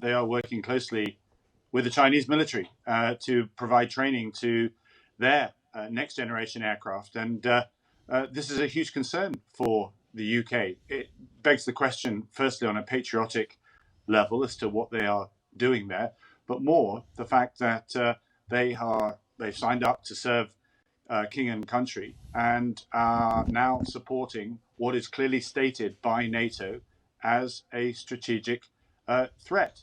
they are working closely with the Chinese military to provide training to their next generation aircraft. And this is a huge concern for the UK. It begs the question, firstly, on a patriotic level as to what they are doing there, but more the fact that they've signed up to serve king and country and are now supporting what is clearly stated by NATO as a strategic threat.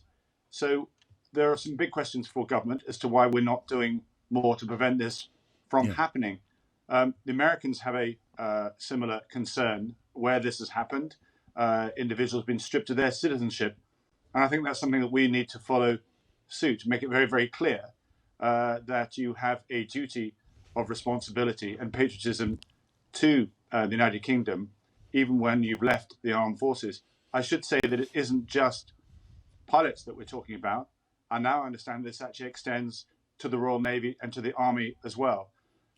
So there are some big questions for government as to why we're not doing more to prevent this from happening. The Americans have a similar concern where this has happened. Individuals have been stripped of their citizenship. And I think that's something that we need to follow suit, make it very, very clear that you have a duty of responsibility and patriotism to the United Kingdom, even when you've left the armed forces. I should say that it isn't just pilots that we're talking about. I now understand this actually extends to the Royal Navy and to the Army as well.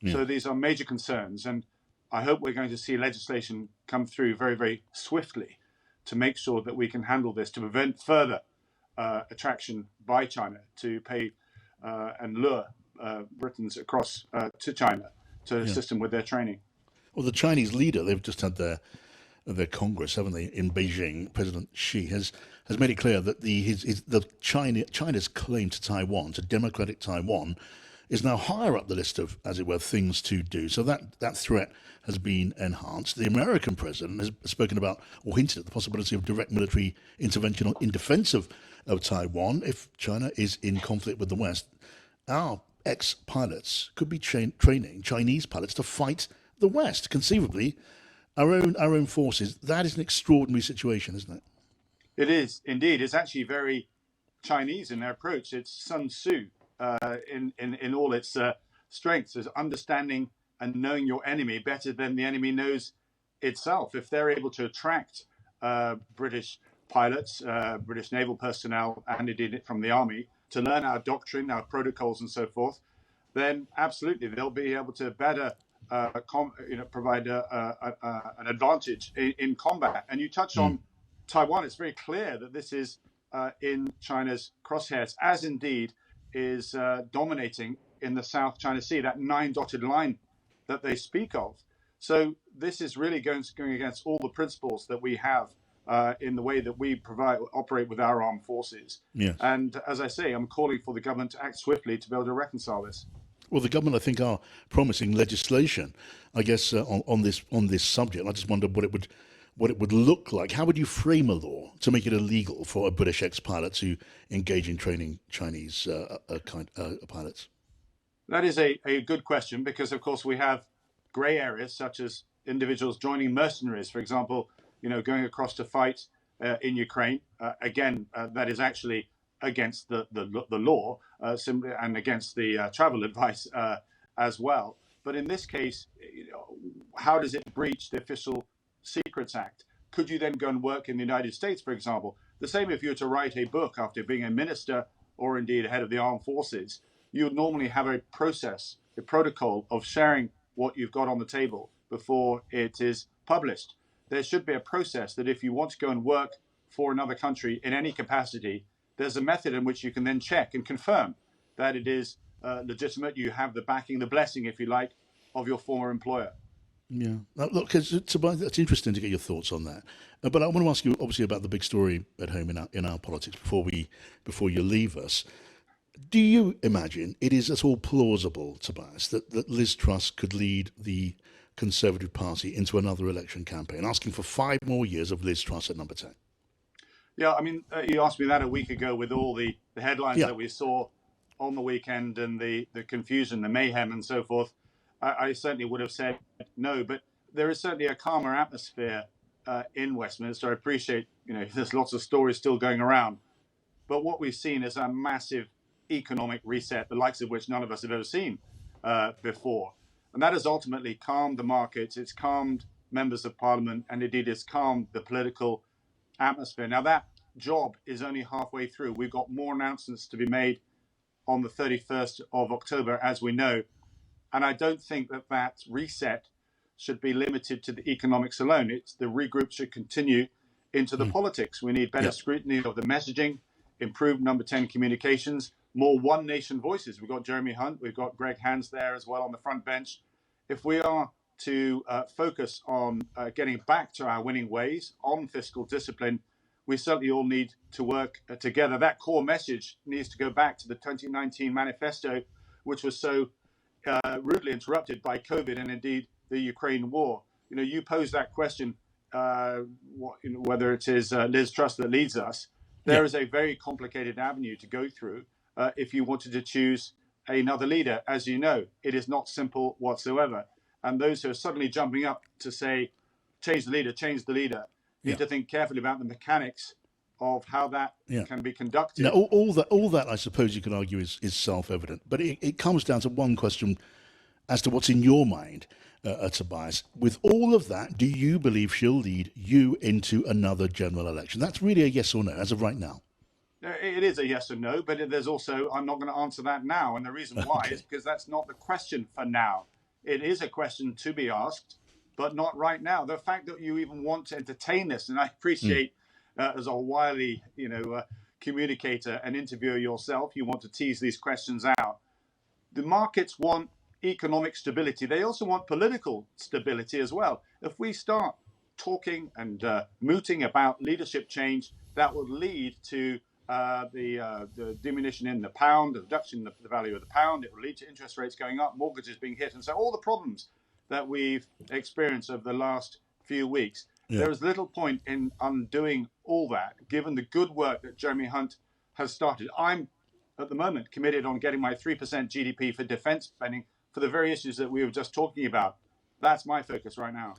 So these are major concerns, and I hope we're going to see legislation come through very, very swiftly to make sure that we can handle this, to prevent further attraction by China to pay and lure Britons across to China to assist them with their training. Well, the Chinese leader, they've just had their Congress, haven't they, in Beijing. President Xi has made it clear that China's claim to Taiwan, to democratic Taiwan, is now higher up the list of, as it were, things to do. So that threat has been enhanced. The American president has spoken about or hinted at the possibility of direct military intervention in defense of Taiwan if China is in conflict with the West. Our ex-pilots could be training Chinese pilots to fight the West, conceivably. Our own forces. That is an extraordinary situation, isn't it? It is indeed. It's actually very Chinese in their approach. It's Sun Tzu in all its strengths, is understanding and knowing your enemy better than the enemy knows itself. If they're able to attract British pilots, British naval personnel, and indeed from the army to learn our doctrine, our protocols, and so forth, then absolutely they'll be able to better provide an advantage in combat. And you touched on Taiwan. It's very clear that this is in China's crosshairs, as indeed is dominating in the South China Sea, that 9-dotted line that they speak of. So this is really going against all the principles that we have in the way that we operate with our armed forces. Yes. And as I say, I'm calling for the government to act swiftly to be able to reconcile this. Well, the government, I think, are promising legislation, I guess, on this subject. I just wondered what it would look like. How would you frame a law to make it illegal for a British ex-pilot to engage in training Chinese pilots? That is a good question because, of course, we have grey areas such as individuals joining mercenaries, for example, going across to fight in Ukraine. Again, that is actually against the law simply, and against the travel advice as well. But in this case, how does it breach the Official Secrets Act? Could you then go and work in the United States, for example? The same if you were to write a book after being a minister or indeed head of the armed forces. You would normally have a process, a protocol of sharing what you've got on the table before it is published. There should be a process that if you want to go and work for another country in any capacity, there's a method in which you can then check and confirm that it is legitimate. You have the backing, the blessing, if you like, of your former employer. Yeah. Now, look, Tobias, that's interesting to get your thoughts on that. But I want to ask you, obviously, about the big story at home in our politics before you leave us. Do you imagine it is at all plausible, Tobias, that Liz Truss could lead the Conservative Party into another election campaign, asking for 5 more years of Liz Truss at number 10? Yeah, I mean, you asked me that a week ago with all the headlines that we saw on the weekend and the confusion, the mayhem and so forth. I certainly would have said no, but there is certainly a calmer atmosphere in Westminster. I appreciate, there's lots of stories still going around. But what we've seen is a massive economic reset, the likes of which none of us have ever seen before. And that has ultimately calmed the markets, it's calmed members of parliament, and indeed it's calmed the political atmosphere. Now that job is only halfway through. We've got more announcements to be made on the 31st of October, as we know. And I don't think that reset should be limited to the economics alone. The regroup should continue into the politics. We need better scrutiny of the messaging improved number 10 communications, more one nation voices. We've got Jeremy Hunt, we've got Greg Hands there as well on the front bench. If we are to focus on getting back to our winning ways on fiscal discipline, we certainly all need to work together. That core message needs to go back to the 2019 manifesto, which was so rudely interrupted by COVID and indeed the Ukraine war. You pose that question, whether it is Liz Truss that leads us. There is a very complicated avenue to go through if you wanted to choose another leader. As you know, it is not simple whatsoever. And those who are suddenly jumping up to say, change the leader, need to think carefully about the mechanics of how that can be conducted. Now, all that, I suppose you can argue is self-evident, but it comes down to one question as to what's in your mind, Tobias. With all of that, do you believe she'll lead you into another general election? That's really a yes or no as of right now. It is a yes or no, but there's also, I'm not going to answer that now. And the reason why is because that's not the question for now. It is a question to be asked, but not right now. The fact that you even want to entertain this, and I appreciate as a wily, communicator and interviewer yourself, you want to tease these questions out. The markets want economic stability. They also want political stability as well. If we start talking and mooting about leadership change, that will lead to the diminution in the pound, the reduction in the value of the pound. It will lead to interest rates going up, mortgages being hit, and so all the problems that we've experienced over the last few weeks. There is little point in undoing all that, given the good work that Jeremy Hunt has started. I'm, at the moment, committed on getting my 3% GDP for defense spending for the very issues that we were just talking about. That's my focus right now.